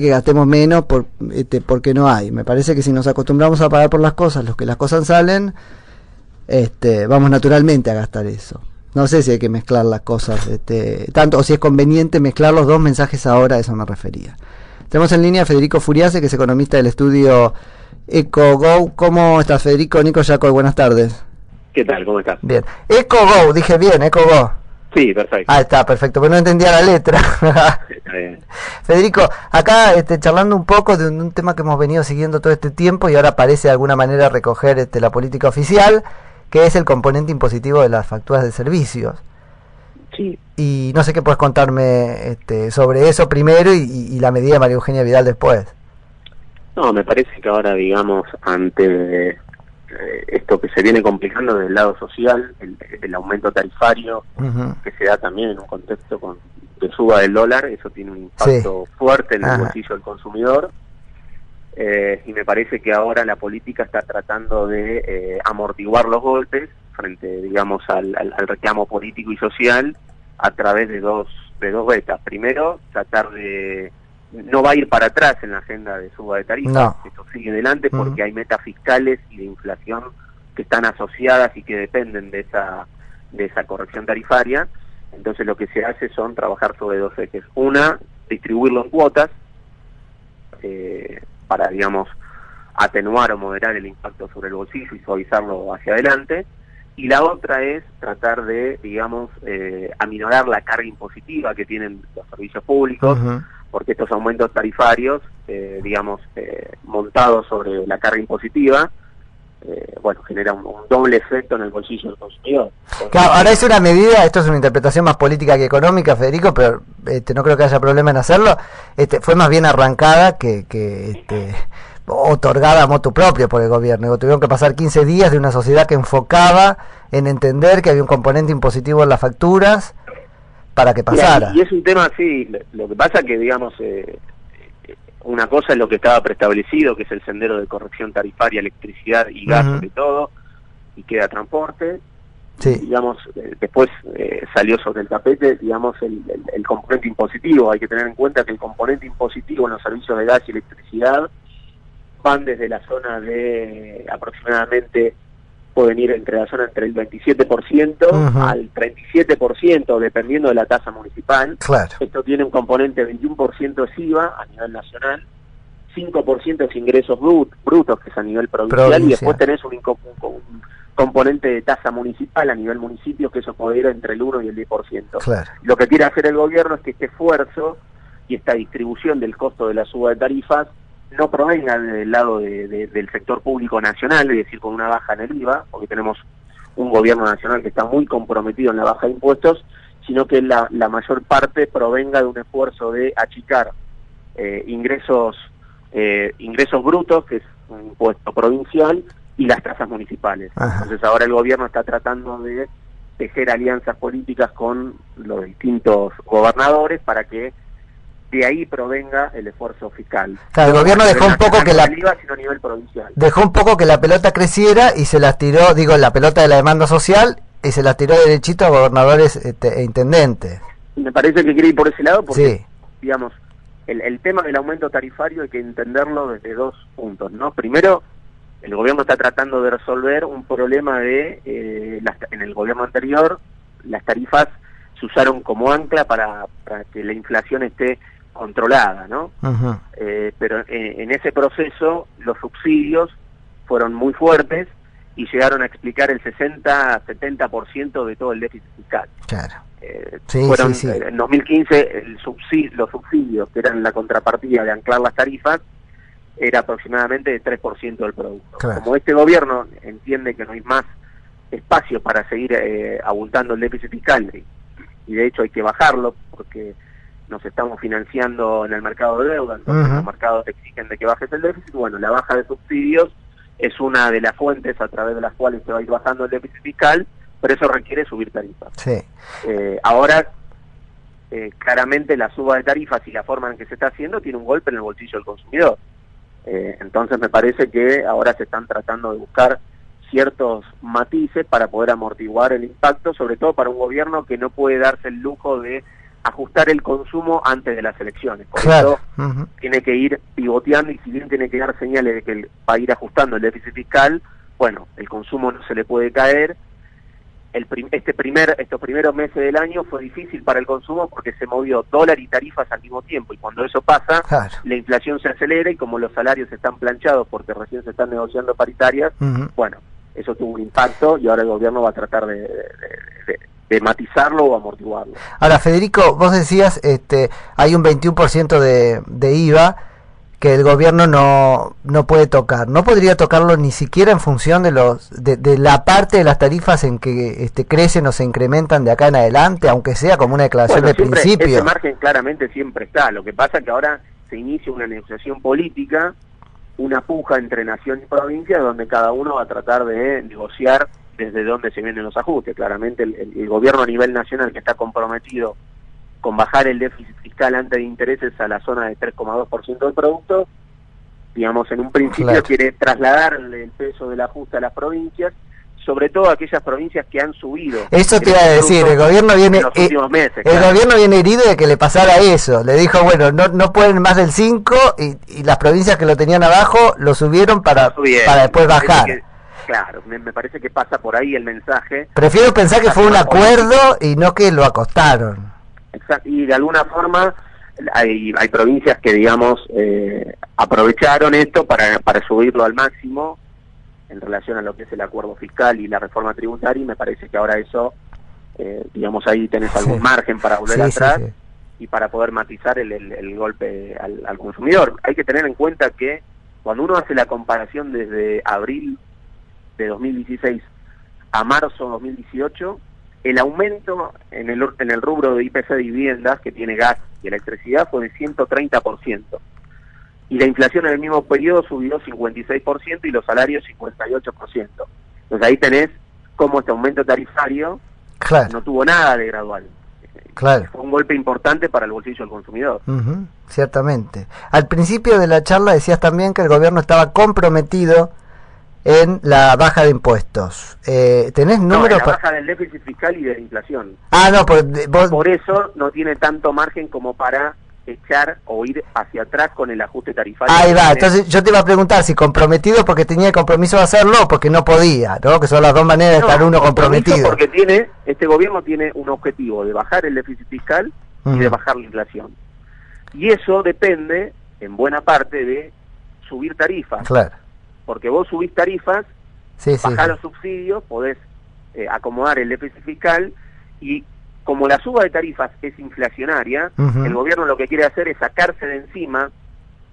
que gastemos menos porque no hay. Me parece que si nos acostumbramos a pagar por las cosas, los que las cosas salen, vamos naturalmente a gastar eso. No sé si hay que mezclar las cosas, tanto, o si es conveniente mezclar los dos mensajes ahora, a eso me refería. Tenemos en línea a Federico Furiase, que es economista del estudio EcoGo. ¿Cómo estás, Federico? Nico Yacoy, buenas tardes. ¿Qué tal? ¿Cómo estás? Bien. EcoGo, dije bien, EcoGo. Sí, perfecto. Ah, está, perfecto, pero no entendía la letra. Está bien. Federico, acá charlando un poco de un tema que hemos venido siguiendo todo este tiempo y ahora parece de alguna manera recoger la política oficial, que es el componente impositivo de las facturas de servicios. Sí. Y no sé qué puedes contarme sobre eso primero y la medida de María Eugenia Vidal después. No, me parece que ahora, digamos, ante esto que se viene complicando del lado social, el aumento tarifario, que se da también en un contexto de suba del dólar, eso tiene un impacto fuerte en el bolsillo del consumidor, y me parece que ahora la política está tratando de amortiguar los golpes frente, digamos, al reclamo político y social a través de dos vetas. Primero, tratar de... No va a ir para atrás en la agenda de suba de tarifas, no. Esto sigue adelante porque hay metas fiscales y de inflación que están asociadas y que dependen de esa corrección tarifaria. Entonces lo que se hace son trabajar sobre dos ejes. Una, distribuirlo en cuotas para, digamos, atenuar o moderar el impacto sobre el bolsillo y suavizarlo hacia adelante. Y la otra es tratar de, digamos, aminorar la carga impositiva que tienen los servicios públicos, porque estos aumentos tarifarios, digamos, montados sobre la carga impositiva, bueno, genera un doble efecto en el bolsillo del consumidor. Claro, ahora es una medida, esto es una interpretación más política que económica, Federico, pero no creo que haya problema en hacerlo. Fue más bien arrancada que otorgada a motu propio por el gobierno. Tuvieron que pasar 15 días de una sociedad que enfocaba en entender que había un componente impositivo en las facturas para que pasara. Y es un tema así, lo que pasa que, digamos, una cosa es lo que estaba preestablecido, que es el sendero de corrección tarifaria, electricidad y gas sobre todo, y queda transporte. Sí. Digamos, después salió sobre el tapete, digamos, el componente impositivo. Hay que tener en cuenta que el componente impositivo en los servicios de gas y electricidad van desde la zona de aproximadamente, pueden ir entre la zona entre el 27% al 37%, dependiendo de la tasa municipal. Claro. Esto tiene un componente 21% es IVA a nivel nacional, 5% es ingresos brutos, que es a nivel provincial, y después tenés un componente de tasa municipal a nivel municipio, que eso puede ir entre el 1 y el 10%. Claro. Lo que quiere hacer el gobierno es que este esfuerzo y esta distribución del costo de la suba de tarifas no provenga del lado del sector público nacional, es decir, con una baja en el IVA, porque tenemos un gobierno nacional que está muy comprometido en la baja de impuestos, sino que la mayor parte provenga de un esfuerzo de achicar ingresos brutos, que es un impuesto provincial, y las tasas municipales. Entonces ahora el gobierno está tratando de tejer alianzas políticas con los distintos gobernadores para que de ahí provenga el esfuerzo fiscal. Claro, el gobierno dejó un poco que sino a nivel provincial. Dejó un poco que la pelota creciera y se las tiró, la pelota de la demanda social, y se las tiró derechito a gobernadores e intendentes. Me parece que quiere ir por ese lado porque, digamos, el tema del aumento tarifario hay que entenderlo desde dos puntos, ¿no? Primero, el gobierno está tratando de resolver un problema en el gobierno anterior, las tarifas se usaron como ancla para que la inflación esté controlada, ¿no? Pero en ese proceso los subsidios fueron muy fuertes y llegaron a explicar el 60-70% de todo el déficit fiscal. Claro. En 2015 los subsidios, que eran la contrapartida de anclar las tarifas, era aproximadamente de 3% del producto. Claro. Como este gobierno entiende que no hay más espacio para seguir abultando el déficit fiscal, y de hecho hay que bajarlo porque nos estamos financiando en el mercado de deuda, entonces los mercados te exigen de que bajes el déficit. Bueno, la baja de subsidios es una de las fuentes a través de las cuales se va a ir bajando el déficit fiscal, pero eso requiere subir tarifas. Sí. Ahora, claramente la suba de tarifas y la forma en que se está haciendo tiene un golpe en el bolsillo del consumidor. Entonces me parece que ahora se están tratando de buscar ciertos matices para poder amortiguar el impacto, sobre todo para un gobierno que no puede darse el lujo de ajustar el consumo antes de las elecciones. Por claro. eso tiene que ir pivoteando, y si bien tiene que dar señales de que va a ir ajustando el déficit fiscal, bueno, el consumo no se le puede caer. Estos primeros meses del año fue difícil para el consumo porque se movió dólar y tarifas al mismo tiempo, y cuando eso pasa, claro, la inflación se acelera, y como los salarios están planchados porque recién se están negociando paritarias, bueno, eso tuvo un impacto, y ahora el gobierno va a tratar de matizarlo o amortiguarlo. Ahora, Federico, vos decías, hay un 21% de IVA que el gobierno no puede tocar. ¿No podría tocarlo ni siquiera en función de la parte de las tarifas en que crecen o se incrementan de acá en adelante, aunque sea como una declaración de principio? Ese margen claramente siempre está. Lo que pasa es que ahora se inicia una negociación política, una puja entre nación y provincia, donde cada uno va a tratar de negociar desde dónde se vienen los ajustes. Claramente el gobierno a nivel nacional, que está comprometido con bajar el déficit fiscal antes de intereses a la zona de 3,2% del producto, digamos, en un principio, claro, quiere trasladarle el peso del ajuste a las provincias, sobre todo a aquellas provincias que han subido. Eso te iba a decir, el gobierno viene en los últimos meses, el gobierno viene herido de que le pasara eso. Le dijo, bueno, no pueden más del 5, y las provincias que lo tenían abajo lo subieron para después bajar. Claro, me parece que pasa por ahí el mensaje. Prefiero pensar que fue un acuerdo y no que lo acostaron. Exacto, y de alguna forma hay provincias que, digamos, aprovecharon esto para subirlo al máximo en relación a lo que es el acuerdo fiscal y la reforma tributaria, y me parece que ahora eso, digamos, ahí tenés algún margen para volver atrás y para poder matizar el golpe al consumidor. Hay que tener en cuenta que cuando uno hace la comparación desde abril de 2016 a marzo de 2018, el aumento en el rubro de IPC de viviendas, que tiene gas y electricidad, fue de 130%. Y la inflación en el mismo periodo subió 56% y los salarios 58%. Entonces ahí tenés cómo este aumento tarifario, claro, no tuvo nada de gradual. Claro. Fue un golpe importante para el bolsillo del consumidor. Ciertamente. Al principio de la charla decías también que el gobierno estaba comprometido en la baja de impuestos. ¿Tenés números? La baja del déficit fiscal y de la inflación. Por eso no tiene tanto margen como para echar o ir hacia atrás con el ajuste tarifario. Ahí va, entonces yo te iba a preguntar si comprometido porque tenía el compromiso de hacerlo o porque no podía, ¿no? Que son las dos maneras de estar uno comprometido. Porque este gobierno tiene un objetivo de bajar el déficit fiscal y de bajar la inflación. Y eso depende, en buena parte, de subir tarifas. Claro. Porque vos subís tarifas, bajás los subsidios, podés acomodar el déficit fiscal, y como la suba de tarifas es inflacionaria, el gobierno lo que quiere hacer es sacarse de encima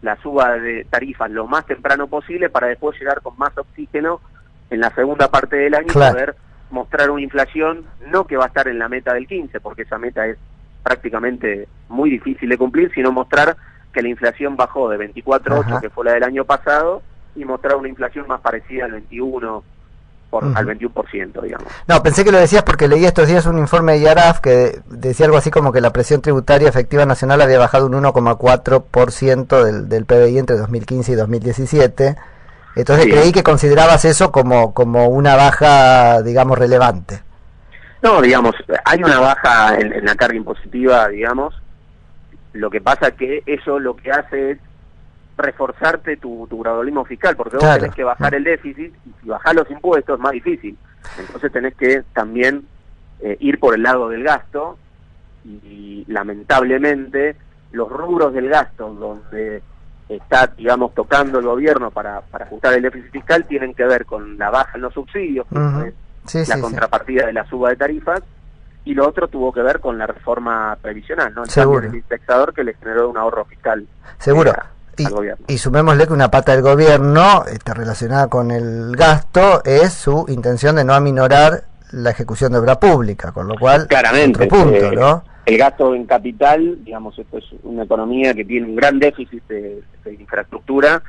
la suba de tarifas lo más temprano posible para después llegar con más oxígeno en la segunda parte del año, claro, y poder mostrar una inflación, no que va a estar en la meta del 15, porque esa meta es prácticamente muy difícil de cumplir, sino mostrar que la inflación bajó de 24,8, que fue la del año pasado, y mostrar una inflación más parecida al 21%, al 21%, digamos. No, pensé que lo decías porque leí estos días un informe de IARAF que decía algo así como que la presión tributaria efectiva nacional había bajado un 1,4% del PBI entre 2015 y 2017. Entonces creí que considerabas eso como una baja, digamos, relevante. No, digamos, hay una baja en la carga impositiva, digamos. Lo que pasa es que eso lo que hace es reforzarte tu gradualismo fiscal, porque vos tenés que bajar el déficit, y si bajás los impuestos es más difícil. Entonces tenés que también ir por el lado del gasto, y lamentablemente los rubros del gasto donde está, digamos, tocando el gobierno para ajustar el déficit fiscal tienen que ver con la baja en los subsidios, la contrapartida de la suba de tarifas, y lo otro tuvo que ver con la reforma previsional, ¿no? El cambio del indexador que le generó un ahorro fiscal. Seguro. Y sumémosle que una pata del gobierno relacionada con el gasto es su intención de no aminorar la ejecución de obra pública, con lo cual, claramente, otro punto, ¿no? El gasto en capital, digamos, esto es una economía que tiene un gran déficit de infraestructura,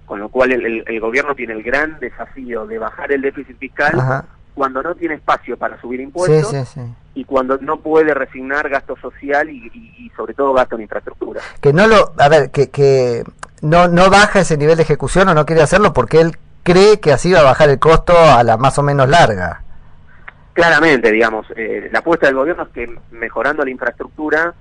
con lo cual el gobierno tiene el gran desafío de bajar el déficit fiscal cuando no tiene espacio para subir impuestos y cuando no puede resignar gasto social y sobre todo gasto en infraestructura. Que no baja ese nivel de ejecución o no quiere hacerlo porque él cree que así va a bajar el costo a la más o menos larga. Claramente, digamos, la apuesta del gobierno es que mejorando la infraestructura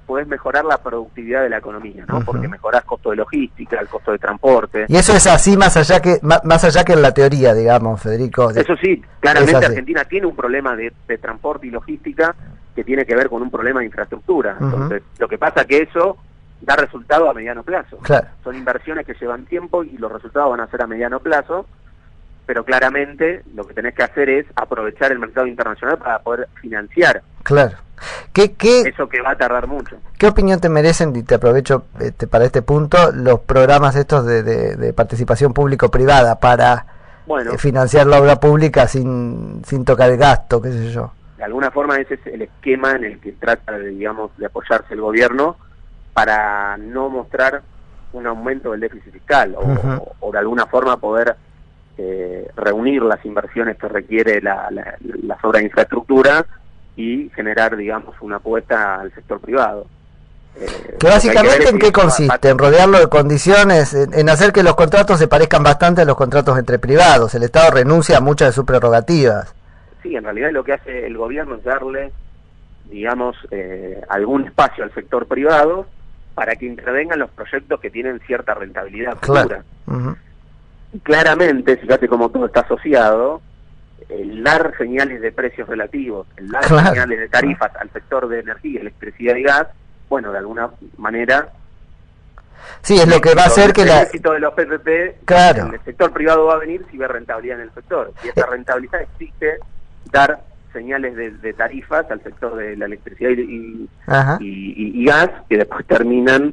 podés mejorar la productividad de la economía, ¿no? Porque mejorás costo de logística, el costo de transporte. Y eso es así más allá que en la teoría, digamos, Federico. Eso sí, claramente Argentina tiene un problema de transporte y logística que tiene que ver con un problema de infraestructura. Entonces, lo que pasa que eso da resultado a mediano plazo. Claro. Son inversiones que llevan tiempo y los resultados van a ser a mediano plazo, pero claramente lo que tenés que hacer es aprovechar el mercado internacional para poder financiar. Claro. Eso que va a tardar mucho. ¿Qué opinión te merecen, y te aprovecho para este punto, los programas estos de participación público-privada para financiar la obra pública sin tocar el gasto, qué sé yo? De alguna forma ese es el esquema en el que trata, digamos, de apoyarse el gobierno para no mostrar un aumento del déficit fiscal o de alguna forma poder reunir las inversiones que requiere las obras de infraestructura y generar, digamos, una apuesta al sector privado. Que básicamente ¿en qué consiste? En rodearlo de condiciones, en hacer que los contratos se parezcan bastante a los contratos entre privados. El Estado renuncia a muchas de sus prerrogativas. Sí, en realidad lo que hace el gobierno es darle, digamos, algún espacio al sector privado para que intervengan los proyectos que tienen cierta rentabilidad futura. Y claramente, fíjate cómo todo está asociado, el dar señales de precios relativos, el dar señales de tarifas al sector de energía, electricidad y gas, bueno, de alguna manera... Sí, es lo que va a hacer que el éxito de los PPP, el sector privado va a venir si ve rentabilidad en el sector. Y esa rentabilidad exige dar señales de tarifas al sector de la electricidad y gas, que después terminan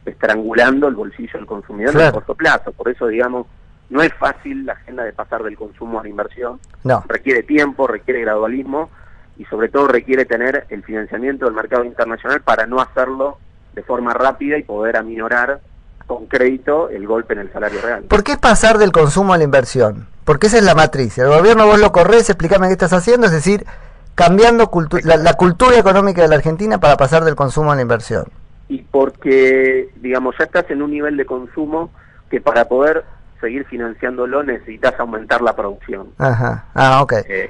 estrangulando el bolsillo del consumidor en el corto plazo. Por eso, digamos, no es fácil la agenda de pasar del consumo a la inversión. Requiere tiempo, requiere gradualismo y sobre todo requiere tener el financiamiento del mercado internacional para no hacerlo de forma rápida y poder aminorar con crédito el golpe en el salario real. ¿Por qué es pasar del consumo a la inversión? Porque esa es la matriz. El gobierno vos lo corres, explícame qué estás haciendo, es decir, cambiando la cultura económica de la Argentina para pasar del consumo a la inversión. Y porque, digamos, ya estás en un nivel de consumo que para poder seguir financiándolo necesitas aumentar la producción.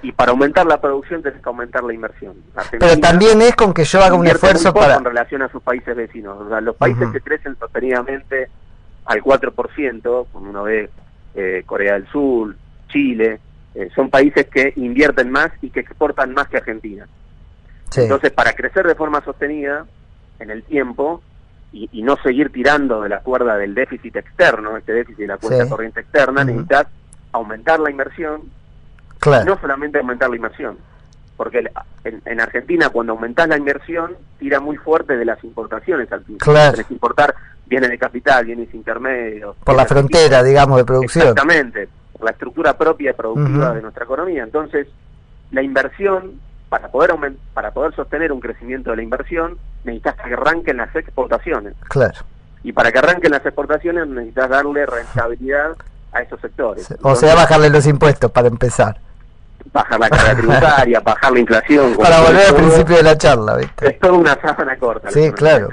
Y para aumentar la producción tenés que aumentar la inversión. Argentina, pero también es con que yo haga un esfuerzo para... en relación a sus países vecinos. O sea, los países que crecen sostenidamente al 4%, como uno ve Corea del Sur, Chile, son países que invierten más y que exportan más que Argentina. Entonces, para crecer de forma sostenida en el tiempo y no seguir tirando de la cuerda del déficit externo, este déficit de la cuenta corriente externa, necesitas aumentar la inversión, y no solamente aumentar la inversión, porque en Argentina cuando aumentás la inversión tira muy fuerte de las importaciones al principio. Tenés que importar bienes de capital, bienes intermedios. Por la frontera, digamos, de producción. Exactamente, por la estructura propia y productiva de nuestra economía. Entonces, la inversión, para poder sostener un crecimiento de la inversión, necesitas que arranquen las exportaciones. Y para que arranquen las exportaciones necesitas darle rentabilidad a esos sectores. Entonces, sea, bajarle los impuestos para empezar. Bajar la carga tributaria, bajar la inflación. Para volver al principio de la charla, ¿viste? Es toda una sábana corta. Sí, claro.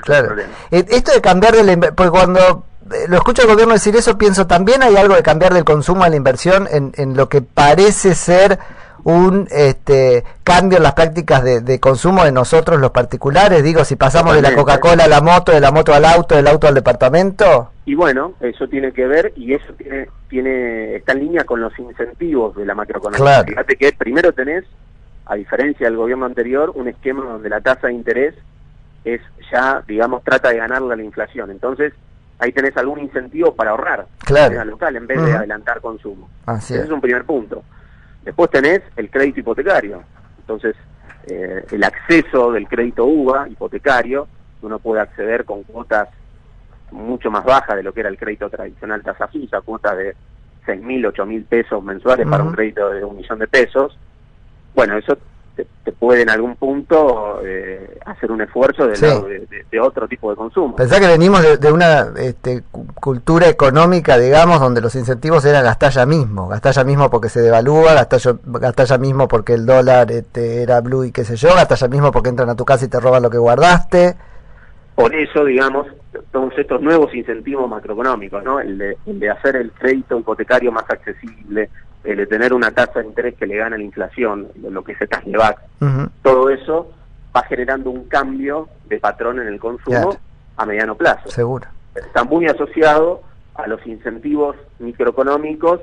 Esto de cambiar porque cuando lo escucho al gobierno decir eso, pienso también hay algo de cambiar del consumo a la inversión en lo que parece ser un cambio en las prácticas de consumo de nosotros los particulares. Digo, si pasamos de la Coca-Cola a la moto, de la moto al auto, del auto al departamento. Y bueno, eso tiene que ver, y eso está en línea con los incentivos de la macroeconomía. Fíjate que primero tenés, a diferencia del gobierno anterior, un esquema donde la tasa de interés es ya, digamos, trata de ganarle a la inflación. Entonces, ahí tenés algún incentivo para ahorrar local en vez de adelantar consumo. Ese es un primer punto. Después tenés el crédito hipotecario. Entonces, el acceso del crédito UVA hipotecario, uno puede acceder con cuotas mucho más bajas de lo que era el crédito tradicional tasa fija, cuotas de 6.000, 8.000 pesos mensuales para un crédito de 1.000.000 de pesos. Bueno, eso te puede en algún punto hacer un esfuerzo de otro tipo de consumo. Pensá que venimos de una cultura económica, digamos, donde los incentivos eran gastar ya mismo porque se devalúa, gastar ya mismo porque el dólar era blue y qué sé yo, gastar ya mismo porque entran a tu casa y te roban lo que guardaste. Por eso, digamos, todos estos nuevos incentivos macroeconómicos, ¿no? El de hacer el crédito hipotecario más accesible, el de tener una tasa de interés que le gana la inflación, lo que es el cashback, todo eso va generando un cambio de patrón en el consumo a mediano plazo. Seguro. Está muy asociado a los incentivos microeconómicos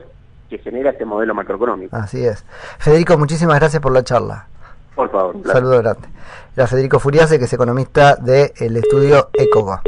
que genera este modelo macroeconómico. Así es. Federico, muchísimas gracias por la charla. Por favor. Un saludo grande. Era Federico Furiase, que es economista del estudio Ecoga.